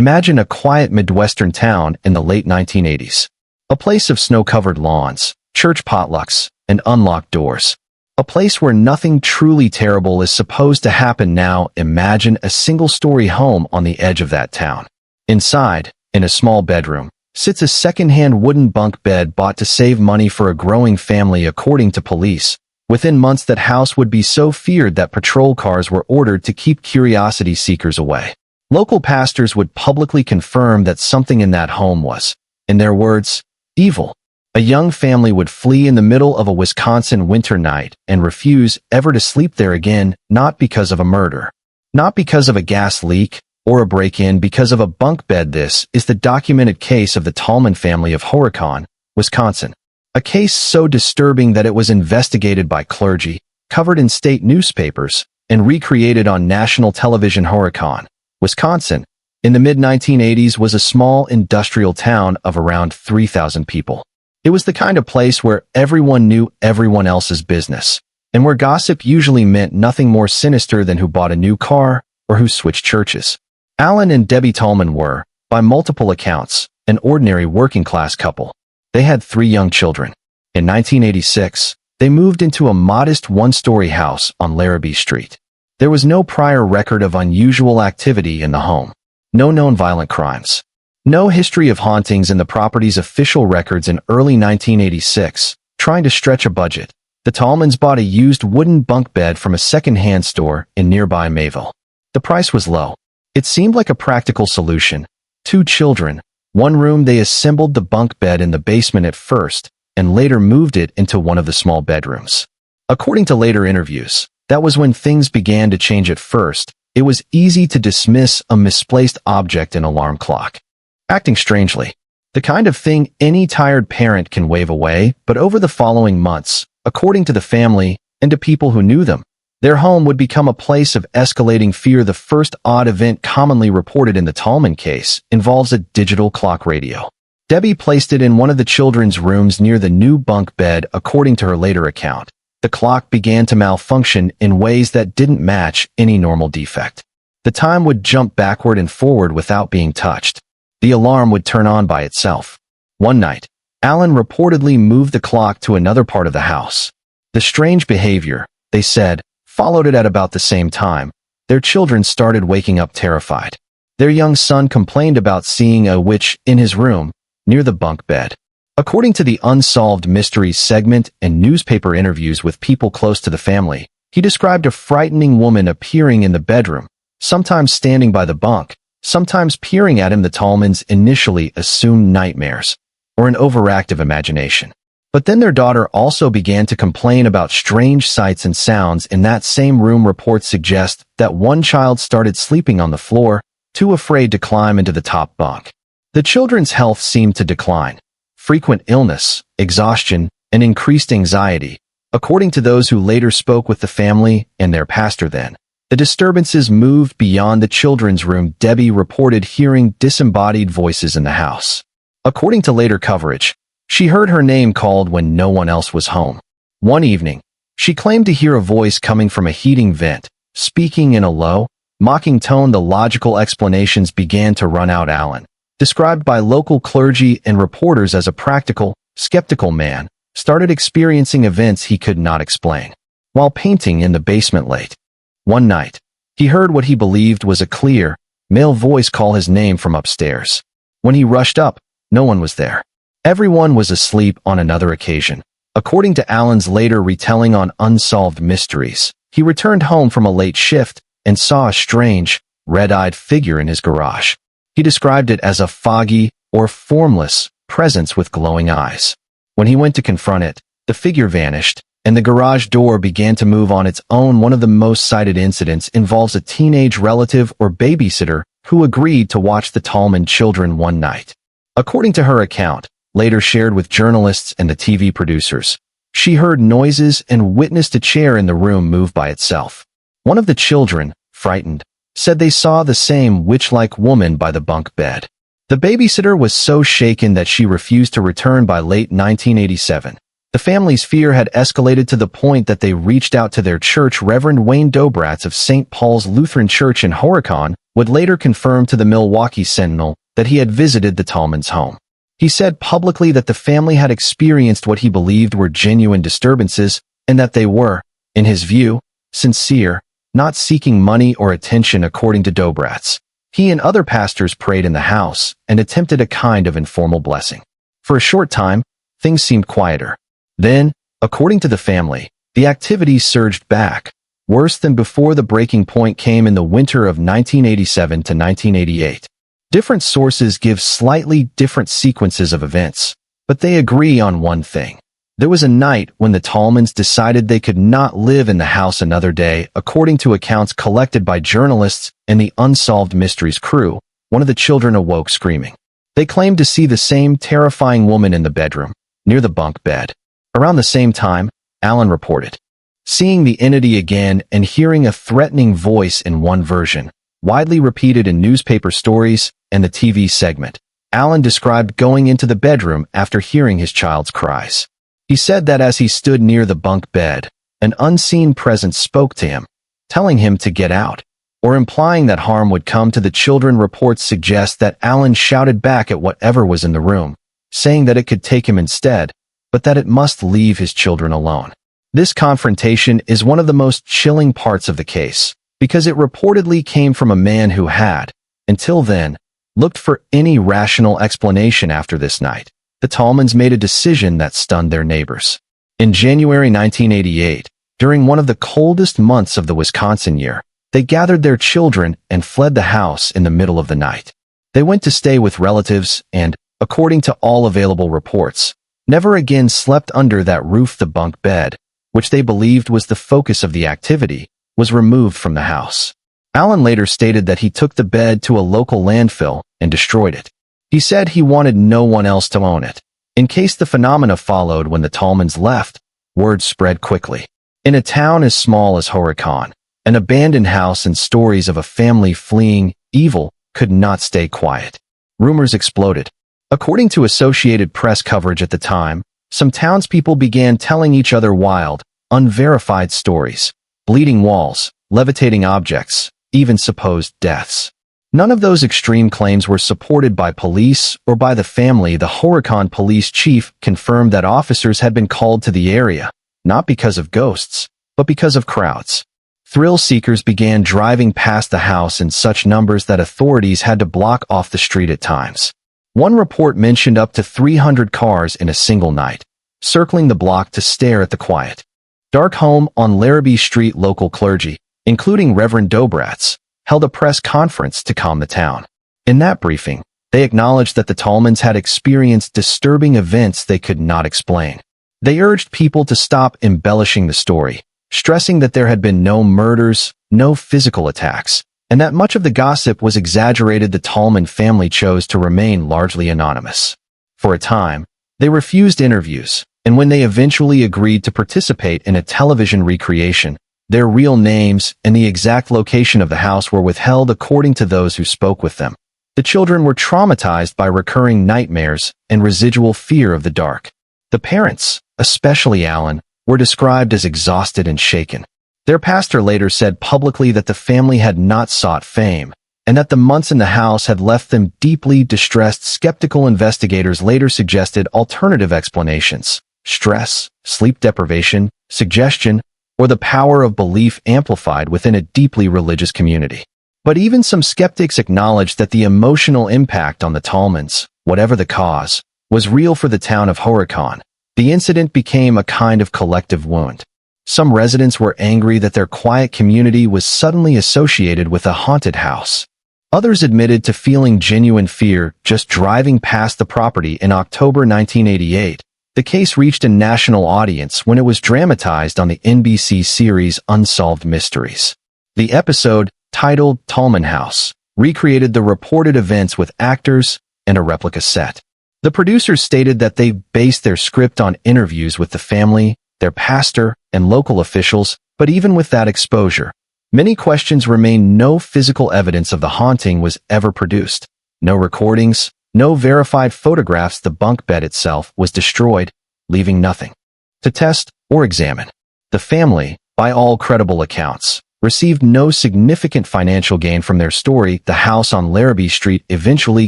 Imagine a quiet Midwestern town in the late 1980s. A place of snow-covered lawns, church potlucks, and unlocked doors. A place where nothing truly terrible is supposed to happen. Now imagine a single-story home on the edge of that town. Inside, in a small bedroom, sits a second-hand wooden bunk bed bought to save money for a growing family. According to police, within months that house would be so feared that patrol cars were ordered to keep curiosity seekers away. Local pastors would publicly confirm that something in that home was, in their words, evil. A young family would flee in the middle of a Wisconsin winter night and refuse ever to sleep there again, not because of a murder, not because of a gas leak or a break-in, because of a bunk bed. This is the documented case of the Tallman family of Horicon, Wisconsin. A case so disturbing that it was investigated by clergy, covered in state newspapers, and recreated on national television. Horicon, Wisconsin, in the mid-1980s was a small industrial town of around 3,000 people. It was the kind of place where everyone knew everyone else's business, and where gossip usually meant nothing more sinister than who bought a new car or who switched churches. Allen and Debbie Tallman were, by multiple accounts, an ordinary working-class couple. They had 3 young children. In 1986, they moved into a modest one-story house on Larrabee Street. There was no prior record of unusual activity in the home. No known violent crimes. No history of hauntings in the property's official records. In early 1986, trying to stretch a budget, the Tallmans bought a used wooden bunk bed from a second-hand store in nearby Mayville. The price was low. It seemed like a practical solution. 2 children, 1 room. They assembled the bunk bed in the basement at first, and later moved it into one of the small bedrooms. According to later interviews, that was when things began to change. At first, it was easy to dismiss a misplaced object, an alarm clock, acting strangely, the kind of thing any tired parent can wave away. But over the following months, according to the family and to people who knew them, their home would become a place of escalating fear. The first odd event commonly reported in the Tallman case involves a digital clock radio. Debbie placed it in one of the children's rooms near the new bunk bed. According to her later account, the clock began to malfunction in ways that didn't match any normal defect. The time would jump backward and forward without being touched. The alarm would turn on by itself. One night, Allen reportedly moved the clock to another part of the house. The strange behavior, they said, followed it. At about the same time, their children started waking up terrified. Their young son complained about seeing a witch in his room, near the bunk bed. According to the Unsolved Mysteries segment and newspaper interviews with people close to the family, he described a frightening woman appearing in the bedroom, sometimes standing by the bunk, sometimes peering at him. The Tallmans initially assumed nightmares or an overactive imagination. But then their daughter also began to complain about strange sights and sounds in that same room. Reports suggest that one child started sleeping on the floor, too afraid to climb into the top bunk. The children's health seemed to decline. Frequent illness, exhaustion, and increased anxiety. According to those who later spoke with the family and their pastor then, the disturbances moved beyond the children's room. Debbie reported hearing disembodied voices in the house. According to later coverage, she heard her name called when no one else was home. One evening, she claimed to hear a voice coming from a heating vent, speaking in a low, mocking tone. The logical explanations began to run out. Allen, described by local clergy and reporters as a practical, skeptical man, started experiencing events he could not explain. While painting in the basement late one night, he heard what he believed was a clear, male voice call his name from upstairs. When he rushed up, no one was there. Everyone was asleep. On another occasion, according to Allen's later retelling on Unsolved Mysteries, he returned home from a late shift and saw a strange, red-eyed figure in his garage. He described it as a foggy or formless presence with glowing eyes. When he went to confront it, the figure vanished, and the garage door began to move on its own. One of the most cited incidents involves a teenage relative or babysitter who agreed to watch the Tallman children one night. According to her account, later shared with journalists and the TV producers, she heard noises and witnessed a chair in the room move by itself. One of the children, frightened, said they saw the same witch-like woman by the bunk bed. The babysitter was so shaken that she refused to return. By late 1987, the family's fear had escalated to the point that they reached out to their church. Reverend Wayne Dobratz of St. Paul's Lutheran Church in Horicon, would later confirm to the Milwaukee Sentinel that he had visited the Tallmans' home. He said publicly that the family had experienced what he believed were genuine disturbances and that they were, in his view, sincere, not seeking money or attention according to Dobrats. He and other pastors prayed in the house and attempted a kind of informal blessing. For a short time, things seemed quieter. Then, according to the family, the activity surged back, worse than before. The breaking point came in the winter of 1987 to 1988. Different sources give slightly different sequences of events, but they agree on one thing. There was a night when the Tallmans decided they could not live in the house another day. According to accounts collected by journalists and the Unsolved Mysteries crew, one of the children awoke screaming. They claimed to see the same terrifying woman in the bedroom, near the bunk bed. Around the same time, Allen reported seeing the entity again and hearing a threatening voice in one version, widely repeated in newspaper stories and the TV segment. Allen described going into the bedroom after hearing his child's cries. He said that as he stood near the bunk bed, an unseen presence spoke to him, telling him to get out, or implying that harm would come to the children. Reports suggest that Allen shouted back at whatever was in the room, saying that it could take him instead, but that it must leave his children alone. This confrontation is one of the most chilling parts of the case, because it reportedly came from a man who had, until then, looked for any rational explanation. After this night, the Tallmans made a decision that stunned their neighbors. In January 1988, during one of the coldest months of the Wisconsin year, they gathered their children and fled the house in the middle of the night. They went to stay with relatives and, according to all available reports, never again slept under that roof. The bunk bed, which they believed was the focus of the activity, was removed from the house. Allen later stated that he took the bed to a local landfill and destroyed it. He said he wanted no one else to own it. In case the phenomena followed when the Tallmans left, word spread quickly. In a town as small as Horicon, an abandoned house and stories of a family fleeing evil could not stay quiet. Rumors exploded. According to Associated Press coverage at the time, some townspeople began telling each other wild, unverified stories. Bleeding walls, levitating objects, even supposed deaths. None of those extreme claims were supported by police or by the family. The Horicon police chief confirmed that officers had been called to the area, not because of ghosts, but because of crowds. Thrill seekers began driving past the house in such numbers that authorities had to block off the street at times. One report mentioned up to 300 cars in a single night, circling the block to stare at the quiet, dark home on Larrabee Street. Local clergy, including Reverend Dobrats, held a press conference to calm the town. In that briefing, they acknowledged that the Tallmans had experienced disturbing events they could not explain. They urged people to stop embellishing the story, stressing that there had been no murders, no physical attacks, and that much of the gossip was exaggerated. The Tallman family chose to remain largely anonymous. For a time, they refused interviews, and when they eventually agreed to participate in a television recreation, their real names and the exact location of the house were withheld. According to those who spoke with them, the children were traumatized by recurring nightmares and residual fear of the dark. The parents, especially Allen, were described as exhausted and shaken. Their pastor later said publicly that the family had not sought fame, and that the months in the house had left them deeply distressed. Skeptical investigators later suggested alternative explanations: stress, sleep deprivation, suggestion, or the power of belief amplified within a deeply religious community. But even some skeptics acknowledged that the emotional impact on the Tallmans, whatever the cause, was real. For the town of Horicon, the incident became a kind of collective wound. Some residents were angry that their quiet community was suddenly associated with a haunted house. Others admitted to feeling genuine fear just driving past the property. In October 1988, the case reached a national audience when it was dramatized on the NBC series Unsolved Mysteries. The episode, titled Tallman House, recreated the reported events with actors and a replica set. The producers stated that they based their script on interviews with the family, their pastor, and local officials, but even with that exposure, many questions remain. No physical evidence of the haunting was ever produced. No recordings, no verified photographs. The bunk bed itself was destroyed, leaving nothing to test or examine. The family, by all credible accounts, received no significant financial gain from their story. The house on Larrabee Street eventually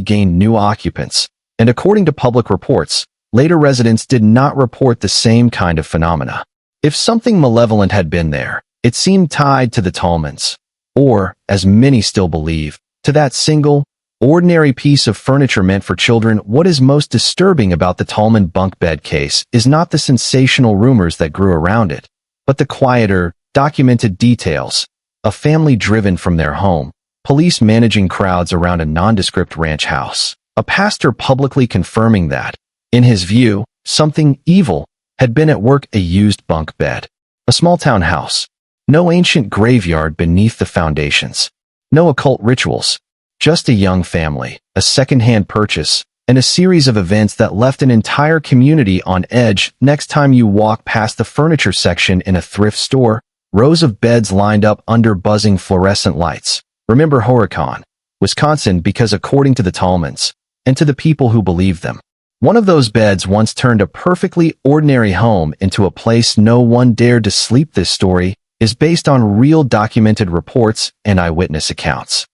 gained new occupants, and according to public reports, later residents did not report the same kind of phenomena. If something malevolent had been there, it seemed tied to the Tallmans, or, as many still believe, to that single, ordinary piece of furniture meant for children. What is most disturbing about the Tallman bunk bed case is not the sensational rumors that grew around it, but the quieter, documented details. A family driven from their home, police managing crowds around a nondescript ranch house, a pastor publicly confirming that, in his view, something evil had been at work. A used bunk bed, a small-town house, no ancient graveyard beneath the foundations, no occult rituals, just a young family, a second-hand purchase, and a series of events that left an entire community on edge. Next time you walk past the furniture section in a thrift store, rows of beds lined up under buzzing fluorescent lights. Remember Horicon, Wisconsin, because according to the Tallmans, and to the people who believe them, one of those beds once turned a perfectly ordinary home into a place no one dared to sleep. This story is based on real documented reports and eyewitness accounts.